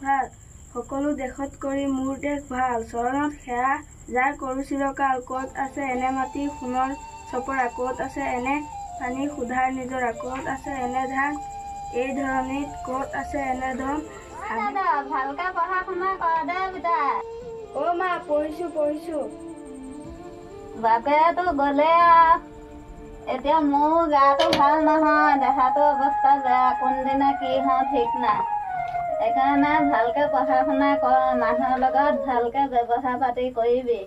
ভাল সকলো দেশত কৰি মোৰ দেশ ভাল চৰণত সেৱা যাৰ কৰো চিৰকাল ক'ত আছে এনে মাটি সোণৰ চপৰা ক'ত আছে এনে পানী সুধাৰ নিজৰা ক'ত আছে এনে ধান এই ধৰণিত ক'ত আছে এনে ধন ভালকে পঢ়া শুনা কৰা দে বেটা অ' মা পঢ়িছো বাপেতো গ'লে এতিয়া মোৰ গাটো ভাল নহয় দেহাটো অৱস্থা বেয়া কোনদিনা কি হওঁ ঠিক নাই সেইকাৰণে ভালকে পঢ়া শুনা কৰ মানুহৰ লগত ভালকে ব্যৱহাৰ পাতি কৰিবি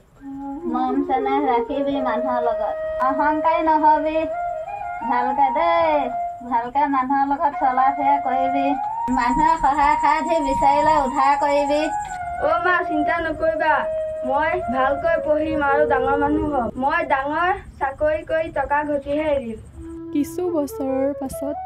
মৰম চেনেহ ৰাখিবি মানুহৰ লগত অহংকাৰী নহবি ভালকে দেই ভালকে মানুহৰ লগত চলা ফিৰা কৰিবি মানুহে সহায় সাহায্য বিচাৰিলে উদ্ধাৰ কৰিবি অ' মা চিন্তা নকৰিবা মই ভালকৈ পঢ়িম আৰু ডাঙৰ মানুহ হ'ম মই ডাঙৰ চাকৰি কৰি টকা ঘটিহে এৰিম কিছু বছৰৰ পাছত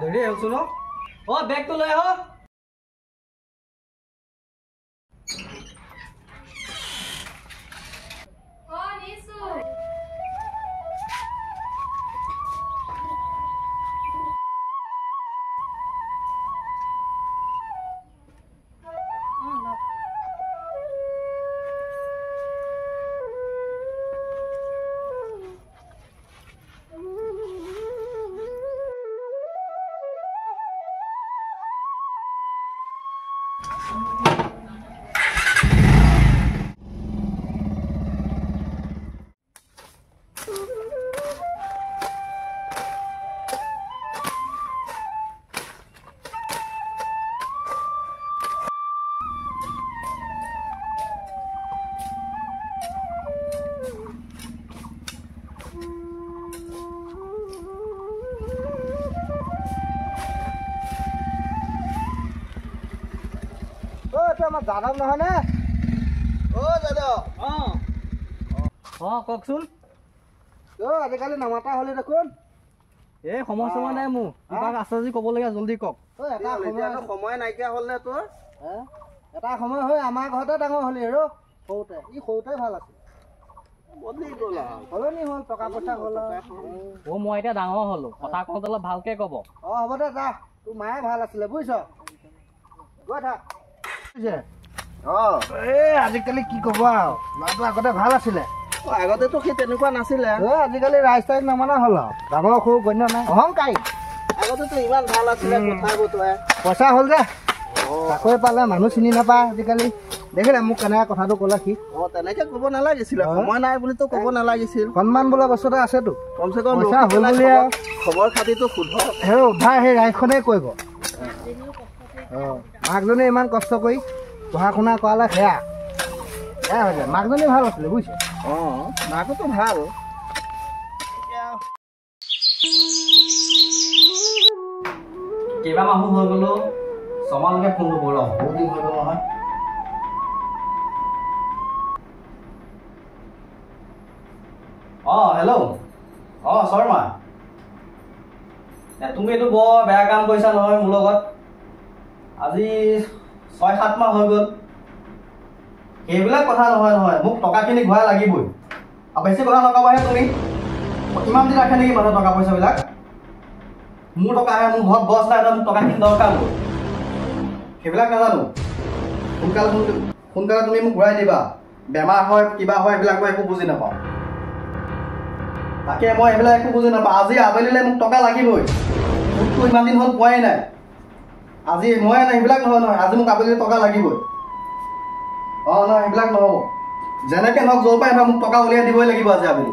ধৰি আহিছো ন বেগটো লৈ আহ আমাৰ যাদৱ নহয় নে যাদৱ কওকচোন আজিকালি নামাতা হলে দেখোন এই সময় সময় নাই মোৰ কিবা আছে যদি ক'বলগীয়া জলদি কওক সময় নাইকিয়া হ'ল নে তোৰ এটা সময় হৈ আমাৰ ঘৰতে ডাঙৰ হলি আৰু সৰুতে ভাল আছিল সলনি হ'ল টকা পইচা হ'ল মই এতিয়া ডাঙৰ হলো কথা কওঁতে অলপ ভালকে ক'ব হ'ব দে যা তোৰ মায়ে ভাল আছিলে বুজিছ গৈ থাক আজিকালি কি কব আৰু ল'ৰাটো আগতে ভাল আছিলে আগতেতো সেই তেনেকুৱা নাছিলে আজিকালি ৰাইজ তাইজ নমনা হ'ল আৰু ডাঙৰ সৰু গণ্য নাই অহংকাৰী আগতেতো ইমান ভাল আছিলে পইচা হ'ল যে চাকৰি পালে মানুহ চিনি নাপায় আজিকালি দেখিলে মোক কেনেকে কথাটো ক'লে সি তেনেকে ক'ব নালাগিছিলে সময় নাই বুলিতো ক'ব নালাগিছিল সন্মান বোলা বস্তু এটা আছেতো কমচে কম পইচা হ'ল বুলি খবৰ খাতিটো শুধক সেই উদ্ধাৰ সেই ৰাইজখনেই কৰিব মাকজনী ইমান কষ্ট কৰি পঢ়া শুনা কৰালে সেয়া হৈছে মাকজনী ভাল আছিলে বুজিছে মাকোতো ভাল কেইবা মাহ হৈ গ'লো ছমাহলৈকে ফোনটো কৰোঁ বহুত দিন হৈ গ'ল নহয় হেল্ল' শৰ্মা তুমি এইটো বৰ বেয়া কাম কৰিছা নহয় মোৰ লগত আজি 6-7 মাহ হৈ গ'ল সেইবিলাক কথা নহয় মোক টকাখিনি ঘূৰাই লাগিবই আৰু বেছি কথা নকবাহে তুমি ইমান দিন ৰাখে নেকি মানুহ টকা পইচাবিলাক মোৰ টকা আহে মোৰ ঘৰত গছ নাই মোক টকাখিনি দৰকাৰ মোৰ সেইবিলাক নাজানো সোনকালে তুমি মোক ঘূৰাই দিবা বেমাৰ হয় কিবা হয় এইবিলাক মই একো বুজি নাপাওঁ তাকে মই এইবিলাক একো বুজি নাপাওঁ আজি আবেলিলৈ মোক টকা লাগিবই মোকতো ইমান দিন হ'ল পোৱাই নাই আজি মই সেইবিলাক নহয় আজি মোক আবেলি টকা লাগিবই নহয় সেইবিলাক নহ'ব যেনেকৈ নহওক য'ৰ পৰাই মোক টকা উলিয়াই দিবই লাগিব আজি আবেলি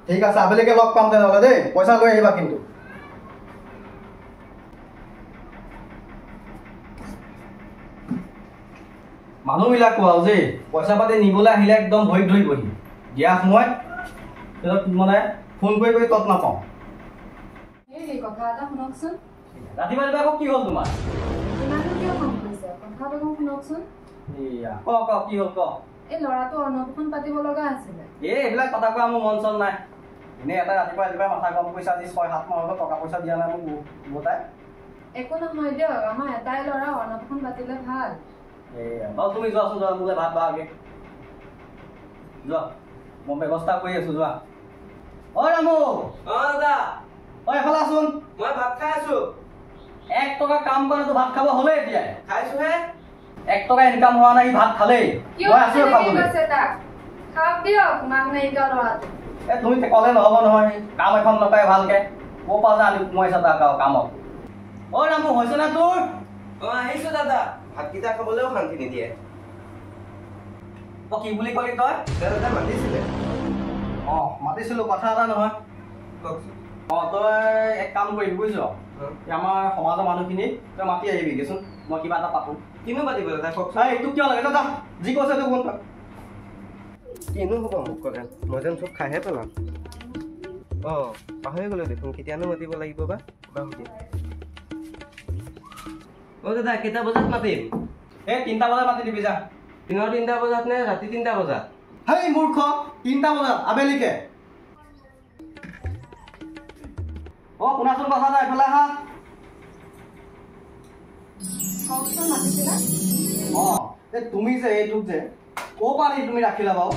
ঠিক আছে আবেলিকে লগ পাম তেনেহ'লে দেই পইচা লৈ আহিবা কিন্তু মানুহবিলাক কোৱা যে পইচা পাতি নিবলৈ আহিলে একদম ভৰিত ধৰিবহি দিয়া সময়ত মানে ফোন কৰি তত নাপাওঁ কথা এটা শুনকচোন ৰাতিপুৱা আকৌ কি হ'ল তোমাৰ ইমানো কিয় কাম কৰিছে কথাটো শুনকচোন কি হ'ল ক এই ল'ৰাটো অন্নপ্ৰসন পাতিব লগা আছিলে এইবিলাক কথা কোৱা মোৰ মন চন নাই এনে এটা ৰাতিপুৱা মাথা গৰম কৰিছে আজি 6-7 মাহ হ'ল টকা পইচা দিয়া নাই মোক গোটাই একো নহয় দিয়ক আমাৰ এটাই ল'ৰা অন্নপ্ৰসন পাতিলে ভাল বাৰু তুমি যোৱাচোন যোৱা মোলৈ ভাত বাগে যোৱা মই ব্যৱস্থা কৰি আছো যোৱা ৰামু দাদা এফালে আছোন মই ভাত খাই আছো 1 টকা কাম কৰাটো ভাত খাব হ'লে এতিয়া খাইছোহে 1 টকা ইনকাম হোৱা নাই ভাত খালেই মই আছো খাবলৈ খাওক দিয়ক মাক নাইকা ল'ৰাটো তুমি ক'লে নহ'ব নহয় কাম এখন নকৰে ভালকে ক'ৰ পৰা যে আনি সোমাইছা তাৰ কামত ৰামু হৈছে না তোৰ আহিছো দাদা ভাতকেইটা খাবলৈও শান্তি নিদিয়ে কি বুলি ক'লি তই দাদা মাতিছিলে মাতিছিলো কথা এটা নহয় কওকচোন তই এক কাম কৰিবি বুজিছ আমাৰ সমাজৰ মানুহখিনি তই মাতি আহিবি দেচোন মই কিবা এটা পাতো কিনো পাতিব দাদা কওকচোন এইটো কিয় লাগে যা যি কৈছে তোক কোন কিনো হ'ব মোক ক'লে মই যেন চব খাইহে পেলাম পাহৰি গ'লো দেখোন কেতিয়ানো মাতিব লাগিব বা সুধি দাদা কেইটা বজাত মাতিম 3টা বজাত মাতি দিবি যা দিনৰ 3টা বজাত নে ৰাতি 3টা বজাত মূৰ্খ 3টা বজাত আবেলিকে শুনাচোন কথা এটা এফালে আহা কওকচোন মাতিছিলা তুমি যে এইটোক যে ক'ৰ পৰা নি তুমি ৰাখিলা বাৰু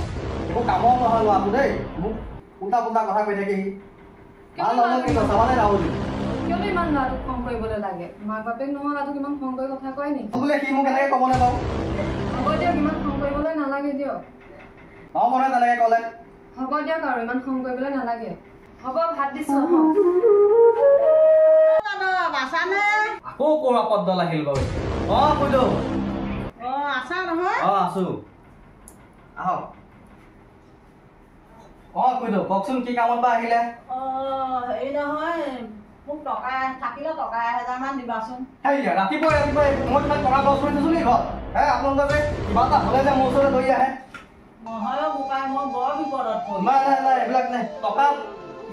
একো কামৰ নহয় ল'ৰাটো দেই মোক উল্টা পুল্টা কথা কৈ থাকেহি ভাল নহয় কিন্তু চাবানে ৰাহুল কিয়নো ইমান ল'ৰাটোক খং কৰিবলৈ লাগে মাক বাপেক নোহোৱা ল'ৰাটোক ইমান খং কৰি কথা কয় নেকি বোলে সি মোক এনেকৈ ক'বনে বাৰু হ'ব দিয়ক ইমান খং কৰিবলৈ নালাগে দিয়ক নহ'ব নহয় তেনেকৈ ক'লে হ'ব দিয়ক আৰু ইমান খং কৰিবলৈ নালাগে হ'ব ভাত দিছো আকৌ ক'ৰ আপদডাল আহিল বাৰু কৈদো আছা নহয় আছো আহক কৈদো কওকচোন কি কামত বা আহিলে হেৰি নহয় মোক টকা থাকিলে টকা 1000মান দিবাচোন ৰাতিপুৱাই মই কিমান টকা খৰচ কৰি দিছোঁ নি ঘৰত আপোনালোকে কিবা এটা হ'লে যে মোৰ ওচৰলৈ ধৰি আহে নহয় বোপাই মই বৰ বিপদত পৰিম নাই এইবিলাক নাই টকা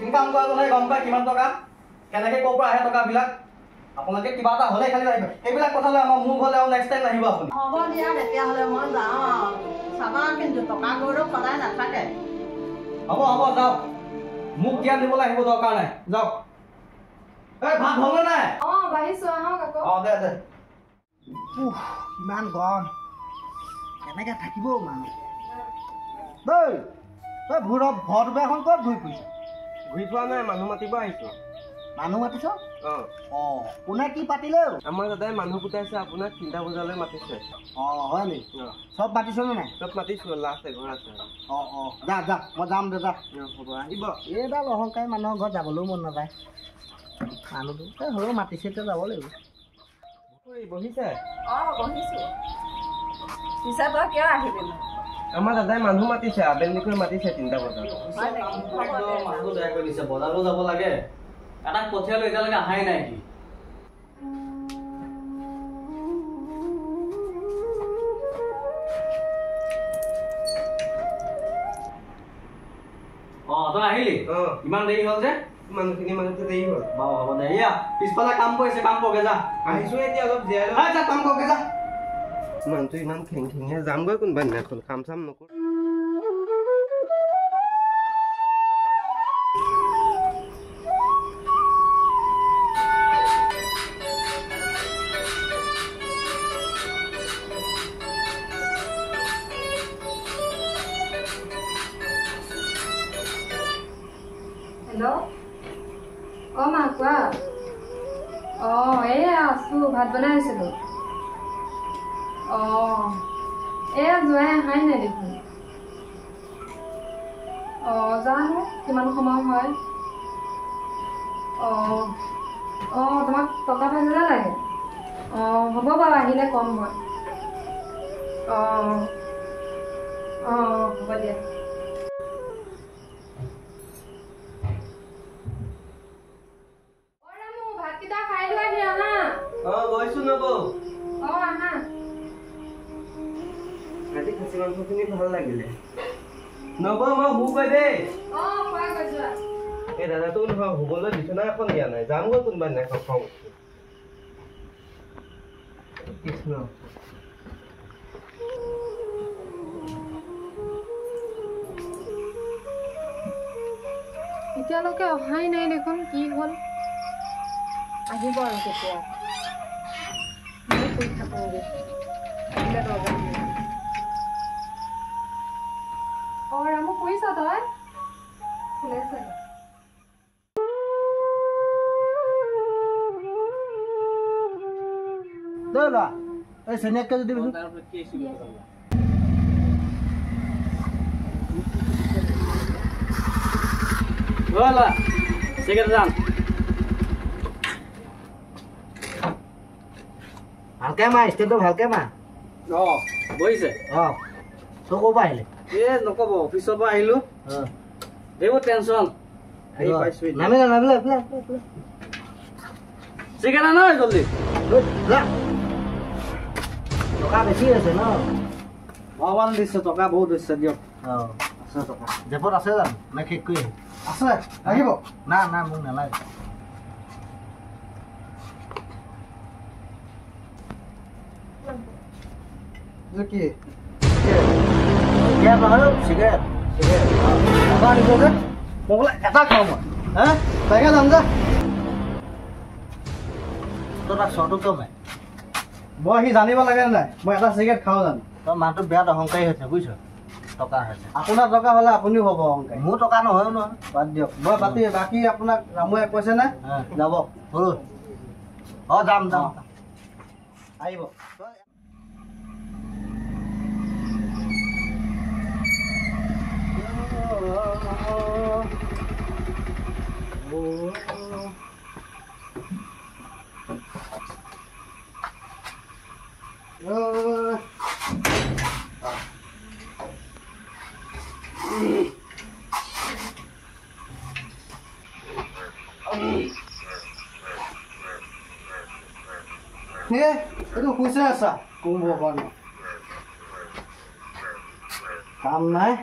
ইনকাম কৰা জনে গম পায় কিমান টকা কেনেকৈ ক'ৰ পৰা আহে টকাবিলাক আপোনালোকে কিবা এটা হ'লে খালি আহিব এইবিলাক কথা লৈ আমাৰ মোৰ ঘৰলৈ আৰু নেক্সট টাইম নাহিব আপুনি হ'ব দিয়া তেতিয়াহ'লে মই যাওঁ চাবা কিন্তু টকা গৌৰৱ সদায় নাথাকে হ'ব যাওক মোক জ্ঞান দিবলৈ আহিব দৰকাৰ নাই যাওক ভাত হ'লনে নাই বাঢ়িছো আহক আকৌ দে ইমান গৰম কেনেকৈ থাকিব মানুহ দেই তই ঘৰটো এখন ক'ত ঘূৰি ফুৰিছ ঘূৰি ফুৰা নাই মানুহ মাতিব আহিছোঁ মানুহ মাতিছ কোনে কি পাতিলে আমাৰ দাদাই মানুহ গোটাইছে আপোনাক 3টা বজালৈ মাতিছে হয় নেকি চব মাতিছনে নাই চব মাতিছোঁ লাষ্ট এঘৰ আছে যা মই যাম দে যা হ'ব আহিব এইডাল অহংকাৰী মানুহৰ ঘৰত যাবলৈও মন নাযায় মানুহটো হ'লেও মাতিছে এতিয়া যাব লাগিব বহিছে বহিছো পিছে তই কিয় আহিবি আমাৰ দাদাই মানুহ মাতিছে আবেলিকৈ মাতিছে 3টা বজাত মানুহটো বেয়া কৰি দিছে বজাৰলৈ যাব লাগে এটা কঠীয়ালৈ এতিয়ালৈকে অহাই নাই কি তই আহিলি ইমান দেৰি হ'ল যে মানুহখিনি মানুহটো দেৰি হ'ল বাৰু হ'ব দে পিছফালে কাম কৰিছে কাম কৰগে যা আহিছোঁ এতিয়া অলপ জীয়াই যা কাম কৰগে যা মানুহটো ইমান খেংখেঙীয়া যামগৈ কোনোবা দিনাখন কাম চাম নকৰোঁ হেল্ল' মা কোৱা এয়া আছোঁ ভাত বনাই আছিলোঁ যোৱাই অহাই নাই দেখোন জানো কিমান সময় হয় তোমাক টকা 5000 লাগে হ'ব বাৰু আহিলে কম মই হ'ব দিয়া ভাতকেইটা খাই লোৱা আহি আহা গৈছোঁ নবৌ আহা আজি খাচী মাংসখিনি ভাল লাগিলে নবৌ মই শুগৈ দেই খোৱা গৈ যোৱা এই দাদাটো নহয় শুবলৈ বিচনা এখন দিয়া নাই যামগৈ কোনোবা দিনাখন খং কৃষ্ণ এতিয়ালৈকে অহাই নাই দেখোন কি হ'ল আহিব আৰু কেতিয়া মই শুই থাকোঁগৈ আহিলে দৰকাৰ নাই ৰামু শুইছ তই শুলে চাগে দে ল'ৰা এই চেনিয়াককে যদি দিবিচোন ভালকে মাৰ ষ্টেটটো ভালকে মাৰ বহিছে তই ক'ৰ পৰা আহিলে নক'ব অফিচৰ পৰা আহিলো এইবোৰ টেনচন নামিলে চিকেন আনা জলদি টকা বেছি আছে ন ভগৱান দিছে টকা বহুত দিছে দিয়ক আছে টকা জেপত আছে জানো নে শেষ কৰি আছে আহিব না মোক নালাগে কি চিগাৰেট এটা আনিব যে মই বোলে এটা খাওঁ মই তাকে যাম যে তই তাক চৰটো কিয় মাৰে মই সি জানিব লাগে নাই মই এটা চিগাৰেট খাওঁ জানো তই মানুহটো বিৰাট অহংকাৰী হৈছে বুজিছ টকা হৈছে আপোনাৰ টকা হ'লে আপুনিও হ'ব অংকাৰী মোৰ টকা নহয়ও নহয় বাদ দিয়ক মই বাকী আপোনাক ৰামুৱে কৈছে নে যাব সৰু যাম আহিব এইটো শুইছে আছা কুম্ভ কাম নাই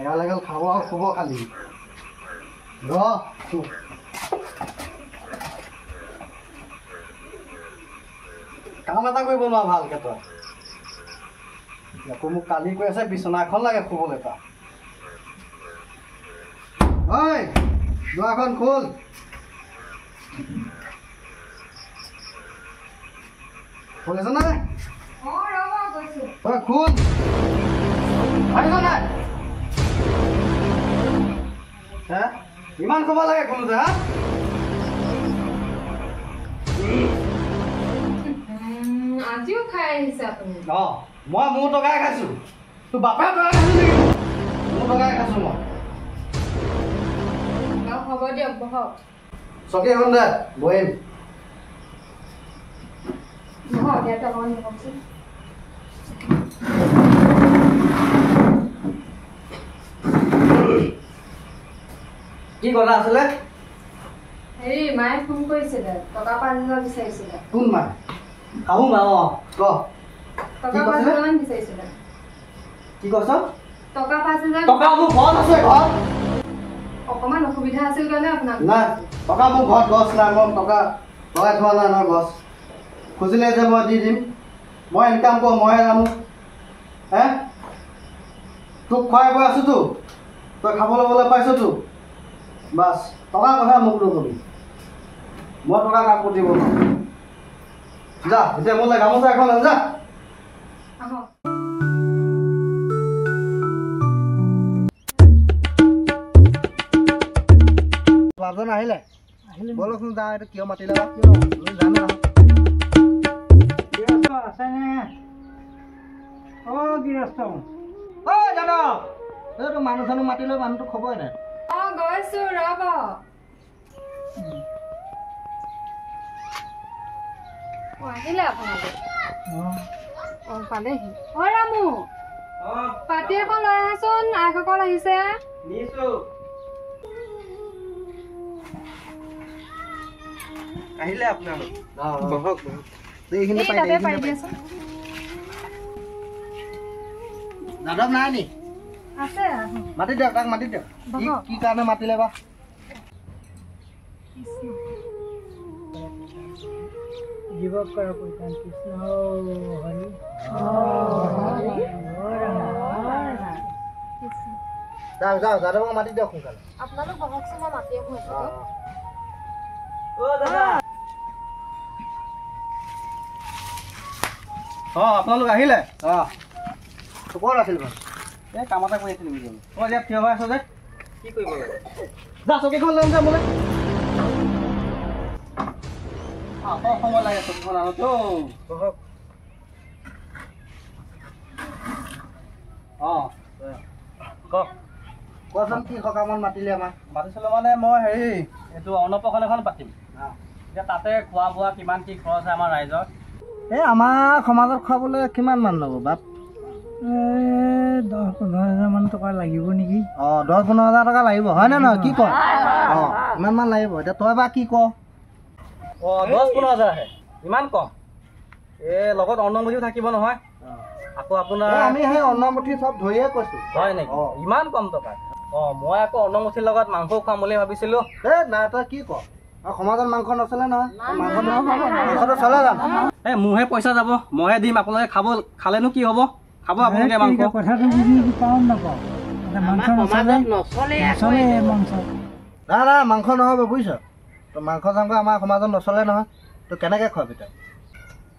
এগাল খাব আৰু শুব খালি কাম এটা কৰিব নোৱাৰ ভালকে তই আকৌ মোক কালি কৈ আছে বিচনা এখন লাগে শুবলৈ পা ঐ দুৱাৰখন খোল শুনিছ নে খোল আহিব নাই ইমান ক'ব লাগে খোলোতে আজিও খাই আহিছে আপুনি মই মোৰ টকাই খাইছো তোৰ বাপে টকা খাইছো নেকি মোৰ টকাই খাইছো মই হ'ব দিয়ক বহক চকী এখন দে বহিম বহক ইয়াতে অকণমান বহকচোন কি কথা আছিলে হেৰি মায়ে ফোন কৰিছিলে টকা 5,000 বিচাৰিছিলে কোন মা কাহু মা ক টকা 5,000 বিচাৰিছিলে কি কৈছ টকা 5,000 টকা মোৰ ঘৰত আছে ঘৰত অকণমান অসুবিধা আছিল কাৰণে আপোনাক নাই টকা মোৰ ঘৰত গছ নাই মই টকা লগাই থোৱা নাই নহয় গছ খুজিলে যে মই দি দিম মই ইনকাম কৰোঁ মইহে জানো তোক খুৱাই গৈ আছোতো তই খাবলৈ বলে পাইছতো বাছ টকাৰ কথা মোক নকবি মই টকা কাকো দিব নোৱাৰোঁ যা এতিয়া মোলৈ গামোচা এখন যা আহক বাপজন আহিলে বলকচোন যা এইটো কিয় মাতিলে বা জানো এইটো মানুহ চানুহ মাতিলে মানুহটো খবৰে নাই গৈছো ৰ'ব আহিলে আপোনালোক পালেহি ৰামু পাতি এখন লৈ আহাচোন আইসকল আহিছে আহিলে আপোনালোক এইখিনি পাই দিয়াচোন যাদৱ নাই নি আছে মাতি দিয়ক তাক মাতি দিয়ক কি কাৰণে মাতিলে বা জীৱক কৰ পৰিত্ৰাণ কৃষ্ণ হৰি যাওঁ যাওঁ যাদৱক মাতি দিয়ক সোনকালে আপোনালোক বহকচোন মই মাতি আহোঁ আপোনালোক আহিলে ক'ত আছিল বাৰু এই কাম এটা কৰি আছিলো মই ইয়াত থিয় হৈ আছো যে কি কৰিব লাগে যা চকীখন ল'ম যে মোলৈ সময় লাগে চকীখন আনোতো কোৱাচোন কি সকামত মাতিলে আমাক মাতিছিলোঁ মানে মই হেৰি এইটো অন্নপ্ৰসন এখন পাতিম এতিয়া তাতে খোৱা বোৱা কিমান কি খৰচ হয় আমাৰ ৰাইজৰ এই আমাৰ সমাজত খুৱাবলৈ কিমান মান ল'ব বাপ 10-15 হাজাৰ টকা লাগিব নেকি 10-15 হাজাৰ টকা লাগিব হয় নে নহয় কি ক ইমান মান লাগিব এতিয়া তই বা কি ক 10-15 হাজাৰ আহে ইমান কম এই লগত অন্নমুঠিও থাকিব নহয় আকৌ আপোনাৰ আমি সেই অন্নমুঠি চব ধৰিয়ে কৈছোঁ হয় নেকি ইমান কম টকা মই আকৌ অন্নমুঠিৰ লগত মাংসও খুৱাম বুলি ভাবিছিলোঁ এই নাই তই কি ক সমাজত মাংস নচলে নহয় মাংসটো চলে জানো এই মোৰহে পইচা যাব মইহে দিম আপোনালোকে খালেনো কি হ'ব খাব আপোনালোকে মাংস কথাটো বুজি পাওঁ নাপাওঁ মাংস নচলে না মাংস নহ'ব বুজিছ তই মাংস চাংস আমাৰ সমাজত নচলে নহয় তই কেনেকৈ খোৱাবি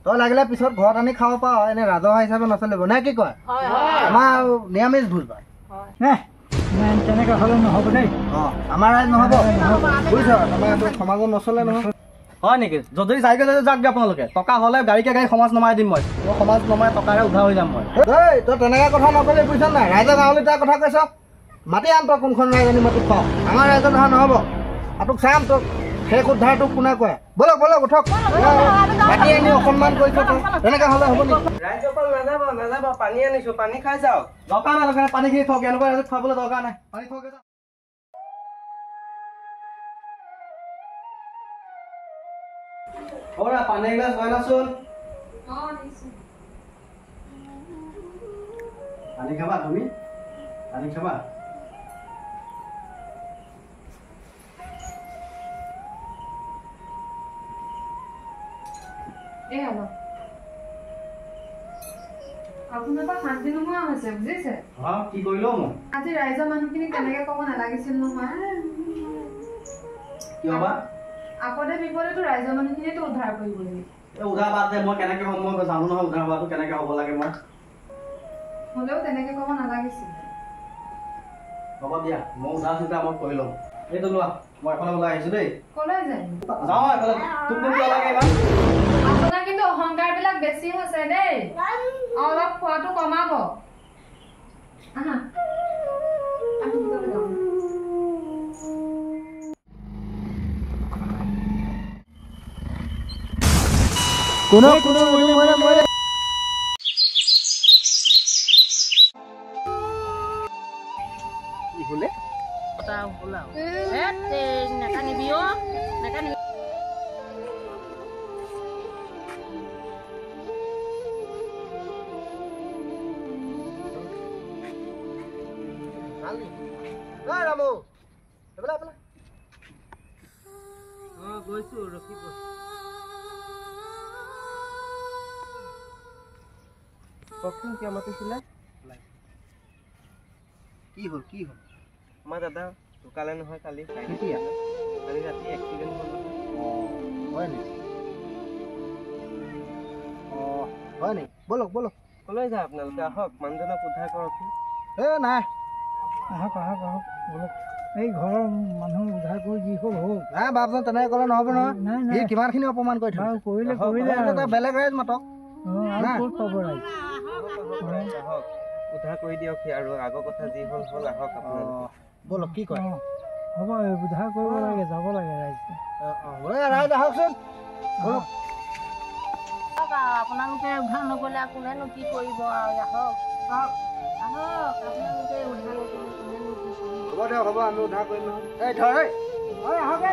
তই লাগিলে পিছত ঘৰত আনি খাব পাৰ এনেই ৰাজহুৱা হিচাপে নচলিব নে কি কয় আমাৰ নিৰামিষ ভোজ পায় তেনেকৈ হ'লে নহ'ব দেই আমাৰ ৰাইজ নহ'ব বুজিছ আমাৰ সমাজত নচলে নহয় হয় নেকি যদি যায়গৈ যাওক দিয়ক আপোনালোকে টকা হ'লে গাড়ীকে গাড়ী সমাজ নমাই দিম মই সমাজ নমাই টকাৰে উদ্ধাৰ হৈ যাম মই দেই তই তেনেকৈ কথা নক'লে বুজিছ নাই ৰাইজৰ গাঁৱলৈ তাৰ কথা কৈছ মাতি আন তই কোনখন ৰাইজ আনি মাতি খুৱাওঁ আমাৰ ৰাইজৰ ধৰা নহ'ব আৰু তোক চাম তোক শেষ উদ্ধাৰ তোক কোনে কয় ব'লক উঠক মাতি আনি অসন্মান কৰিছ তই তেনেকৈ হ'লে হ'ব নেকি ৰাইজসকল নাযাব পানী আনিছোঁ পানী খাই যাওক দৰকাৰ নাই পানীখিনি থওক এনেকুৱা ৰাইজক খুৱাবলৈ দৰকাৰ নাই পানী থওক পানী এগিলাচ লৈ নাচোন পানী খাবা তুমি পানী খাবা আপোনাৰ পৰা শান্তি নোহোৱা হৈছে বুজিছে কি কৰিলো মই আজি ৰাইজৰ মানুহখিনিক তেনেকে ক'ব নালাগিছিল নহয় কি হবা আপদে বিপদেতো ৰাইজৰ মানুহখিনিয়েতো উদ্ধাৰ কৰিব লাগিব উদ্ধাৰ বাদ দে মই কেনেকে হ'ম মই জানো নহয় উদ্ধাৰ হোৱাটো কেনেকে হ'ব লাগে মই হ'লেও তেনেকে ক'ব নালাগিছিল হ'ব দিয়া মই উদ্ধাৰ চিন্তা মই কৰি ল'ম এইটো লোৱা মই এফালে ওলাই আহিছো দেই ক'লৈ যায় যাওঁ এফালে তোক কিয় লাগে ইমান আপোনাৰ কিন্তু অহংকাৰবিলাক বেছি হৈছে দেই অলপ খোৱাটো কমাব আহা আমি ভিতৰলৈ যাওঁ কোনো কি হ'লে ৰামু গৈছোঁ ৰখিব কওকচোন কিয় মাতিছিলে কি হ'ল আমাৰ দাদা ঢুকালে নহয় কালি কেতিয়া কালি ৰাতি এক্সিডেণ্ট হ'ল হয় নেকি হয় নেকি ব'লক ক'লৈ যায় আপোনালোকে আহক মানুহজনক উদ্ধাৰ কৰকচোন নাই আহক ব'লক এই ঘৰৰ মানুহ উদ্ধাৰ কৰি যি হ'ল নাই বাপজন তেনেকৈ ক'লে নহ'ব নহয় সি কিমানখিনি অপমান কৰি থৈ কৰিলে বেলেগ ৰাইজ মাতক ক'ত পাব ৰাইজ আহক উদ্ধাৰ কৰি দিয়ক আৰু আগৰ কথা যি হ'ল আহক আপোনালোকে ব'লক কি কয় হ'ব উদ্ধাৰ কৰিব লাগে যাব লাগে ৰাইজ ৰাইজ আহকচোন ব'লক আপোনালোকে উদ্ধাৰ নকৰিলে কোনেনো কি কৰিব আৰু আহক আপোনালোকে উদ্ধাৰ নকৰিলে কোনেনো কি কৰিব হ'ব দিয়ক আমি উদ্ধাৰ কৰিম নহয় এই ধৰ আহক